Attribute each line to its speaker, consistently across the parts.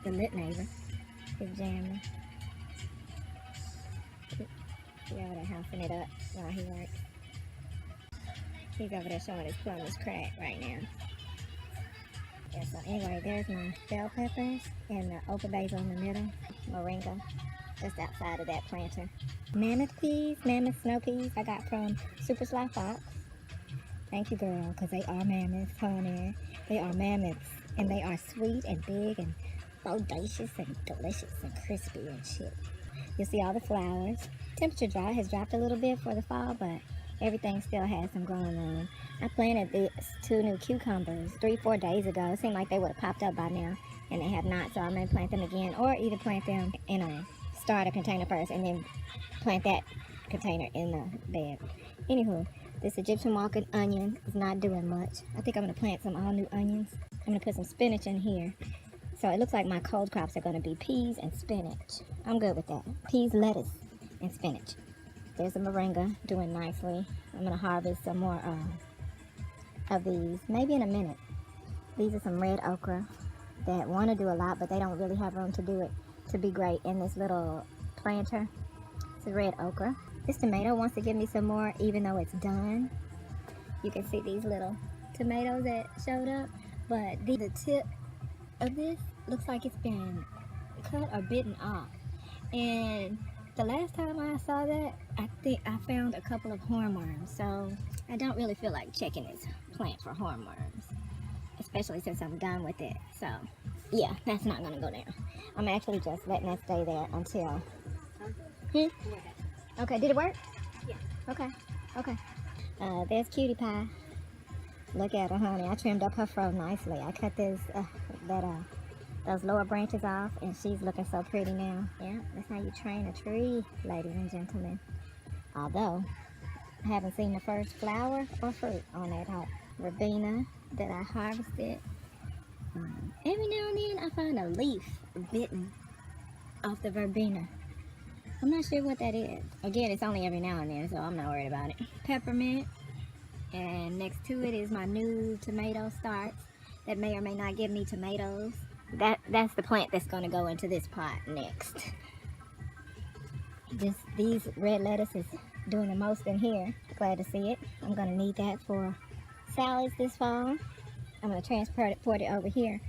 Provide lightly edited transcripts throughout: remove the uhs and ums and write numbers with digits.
Speaker 1: the lit neighbor is jamming. He over there humping it up while he works. He's over there showing his plum is cracked right now. Yeah, so anyway, there's my bell peppers and the okra basil in the middle. Moringa, just outside of that planter. Mammoth peas, mammoth snow peas I got from Super Sly Fox. Thank you, girl, because they are mammoths, honey. They are mammoths, and they are sweet and big and bodacious and delicious and crispy and shit. You'll see all the flowers. TIPJAR has dropped a little bit for the fall, but everything still has some growing on. I planted these 2 new cucumbers 3-4 days ago. It seemed like they would have popped up by now, and they have not, so I'm going to plant them again, or either plant them in a starter container first and then plant that container in the bed. Anywho, this Egyptian walking onion is not doing much. I think I'm going to plant some all new onions. I'm going to put some spinach in here. So it looks like my cold crops are going to be peas and spinach. I'm good with that. Peas, lettuce, and spinach. There's a moringa doing nicely. I'm going to harvest some more of these, maybe in a minute. These are some red okra that want to do a lot, but they don't really have room to do it to be great in this little planter. It's a red okra. This tomato wants to give me some more, even though it's done. You can see these little tomatoes that showed up, but the tip of this looks like it's been cut or bitten off. And the last time I saw that, I think I found a couple of hornworms. So I don't really feel like checking this plant for hornworms, especially since I'm done with it. So yeah, that's not gonna go down. I'm actually just letting that stay there until. Okay, did it work? Yeah. Okay. There's Cutie Pie. Look at her, honey. I trimmed up her fro nicely. I cut those lower branches off, and she's looking so pretty now. Yeah, that's how you train a tree, ladies and gentlemen. Although, I haven't seen the first flower or fruit on that verbena that I harvested. Every now and then, I find a leaf bitten off the verbena. I'm not sure what that is. Again, it's only every now and then, so I'm not worried about it. Peppermint. And next to it is my new tomato starts that may or may not give me tomatoes. That's the plant that's going to go into this pot next. These red lettuce is doing the most in here. Glad to see it. I'm going to need that for salads this fall. I'm going to transport it over here.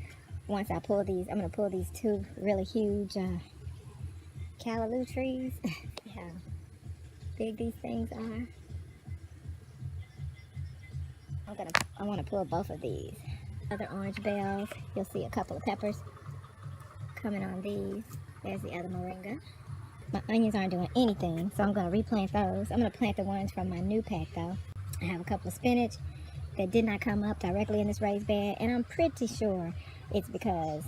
Speaker 1: Once I pull these, I'm going to pull these 2 really huge callaloo trees. See how big these things are. I want to pull both of these. Other orange bells. You'll see a couple of peppers coming on these. There's the other moringa. My onions aren't doing anything, so I'm going to replant those. I'm going to plant the ones from my new pack though. I have a couple of spinach that did not come up directly in this raised bed, and I'm pretty sure it's because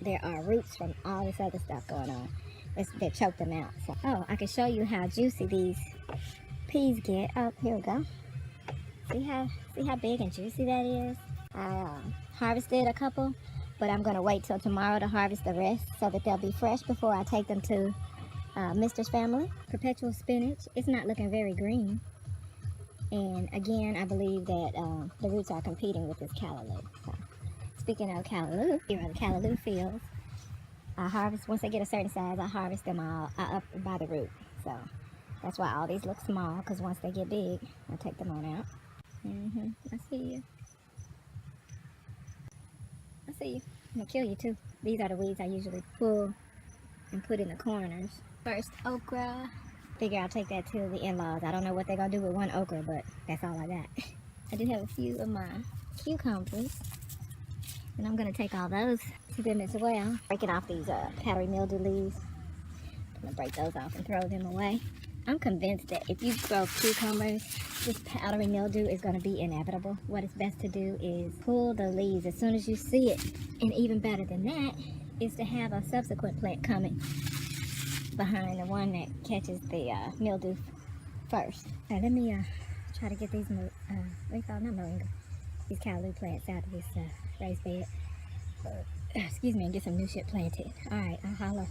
Speaker 1: there are roots from all this other stuff going on that choked them out. So, oh, I can show you how juicy these peas get. Oh, here we go. See how big and juicy that is? I harvested a couple, but I'm going to wait till tomorrow to harvest the rest so that they'll be fresh before I take them to Mister's family. Perpetual spinach. It's not looking very green. And again, I believe that the roots are competing with this callaloo. So, speaking of callaloo, here are the callaloo fields. I harvest, once they get a certain size, I harvest them all up by the root. So that's why all these look small, because once they get big, I take them on out. I see you. I see you. I'm gonna kill you too. These are the weeds I usually pull and put in the corners. First okra. Figure I'll take that to the in-laws. I don't know what they're gonna do with one okra, but that's all I got. I do have a few of my cucumbers, and I'm gonna take all those to them as well. Breaking off these powdery mildew leaves. I'm gonna break those off and throw them away. I'm convinced that if you grow cucumbers, this powdery mildew is going to be inevitable. What is best to do is pull the leaves as soon as you see it. And even better than that is to have a subsequent plant coming behind the one that catches the mildew first. Now let me try to get these, these callaloo plants out of this raised bed. Excuse me, and get some new shit planted. Alright, I'll holler.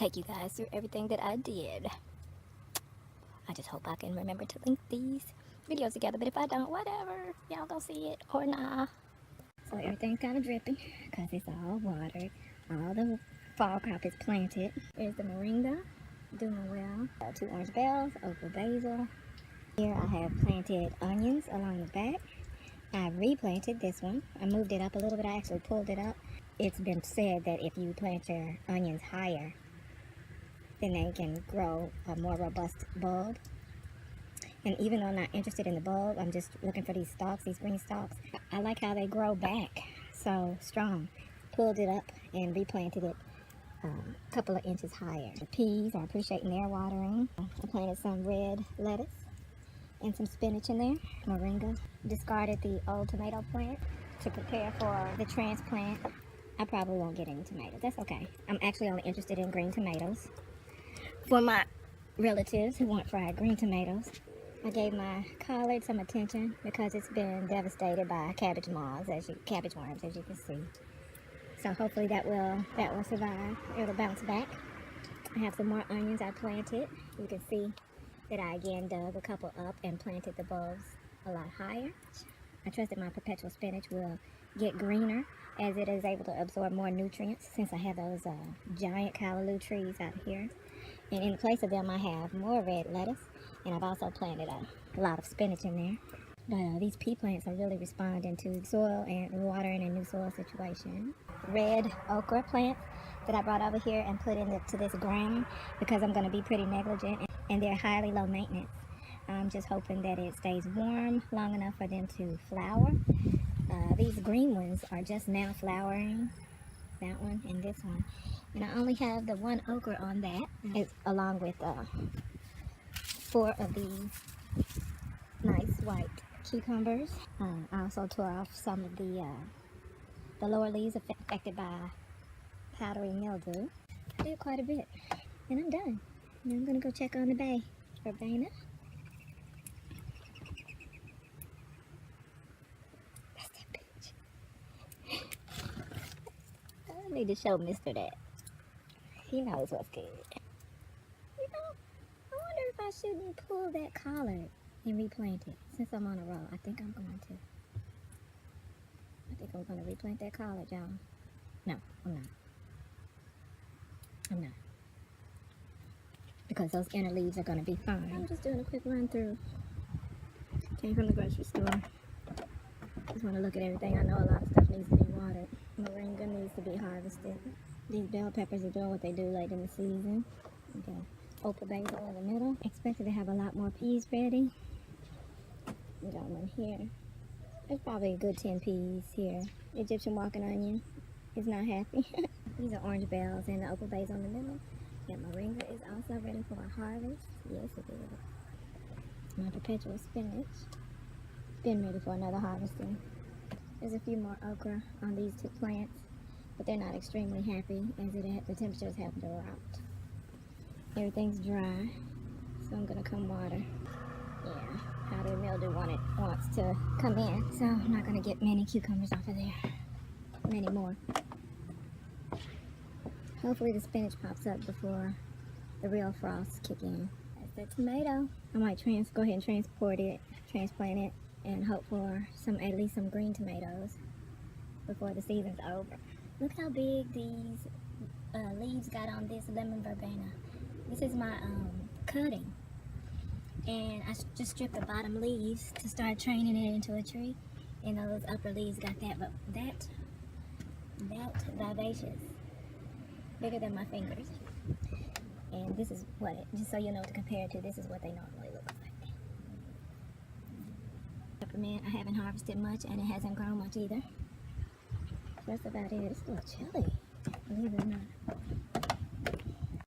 Speaker 1: take you guys through everything that I did. I just hope I can remember to link these videos together, but if I don't, whatever. Y'all gonna see it or nah. So everything's kind of dripping because it's all watered. All the fall crop is planted. There's the moringa, doing well. 2 orange bells, okra basil. Here I have planted onions along the back. I replanted this one. I moved it up a little bit. I actually pulled it up. It's been said that if you plant your onions higher, then they can grow a more robust bulb. And even though I'm not interested in the bulb, I'm just looking for these stalks, these green stalks. I like how they grow back so strong. Pulled it up and replanted it a couple of inches higher. The peas are appreciating their watering. I planted some red lettuce and some spinach in there. Moringa. Discarded the old tomato plant to prepare for the transplant. I probably won't get any tomatoes. That's okay. I'm actually only interested in green tomatoes. For my relatives who want fried green tomatoes, I gave my collard some attention because it's been devastated by cabbage moths, cabbage worms, as you can see. So hopefully that will survive. It'll bounce back. I have some more onions I planted. You can see that I again dug a couple up and planted the bulbs a lot higher. I trust that my perpetual spinach will get greener as it is able to absorb more nutrients since I have those giant callaloo trees out here. And in place of them I have more red lettuce, and I've also planted a lot of spinach in there. But these pea plants are really responding to soil and watering and new soil situation. Red okra plants that I brought over here and put into this ground because I'm going to be pretty negligent, and they're highly low maintenance. I'm just hoping that it stays warm long enough for them to flower. These green ones are just now flowering, that one and this one. And I only have the one okra on that, along with 4 of these nice white cucumbers. I also tore off some of the lower leaves affected by powdery mildew. I did quite a bit, and I'm done. Now I'm gonna go check on the bay verbena. That's that bitch. I need to show Mr. that. He knows what's good. You know, I wonder if I shouldn't pull that collard and replant it since I'm on a roll. I think I'm going to. I think I'm going to replant that collard, y'all. No, I'm not. I'm not. Because those inner leaves are going to be fine. I'm just doing a quick run through. Came from the grocery store. Just want to look at everything. I know a lot of stuff needs to be watered. Moringa needs to be harvested. These bell peppers are doing what they do late in the season. Okay. Okra basil in the middle. Expected to have a lot more peas ready. Got one here. There's probably a good 10 peas here. Egyptian walking onion is not happy. These are orange bells and the okra basil in the middle. And moringa is also ready for a harvest. Yes, it is. My perpetual spinach. Been ready for another harvesting. There's a few more okra on these 2 plants, but they're not extremely happy as the temperatures have dropped. Everything's dry, so I'm gonna come water. Yeah, powdery mildew wants to come in, so I'm not gonna get many cucumbers off of there. Many more. Hopefully the spinach pops up before the real frosts kick in. That's the tomato. I might go ahead and transplant it, and hope for at least some green tomatoes before the season's over. Look how big these leaves got on this lemon verbena. This is my cutting, and I just stripped the bottom leaves to start training it into a tree, and those upper leaves got that, but that vivacious, bigger than my fingers. And this is what, just so you know to compare it to, this is what they normally look like. Peppermint, I haven't harvested much, and it hasn't grown much either. That's about it. It's a little chilly, believe it or not.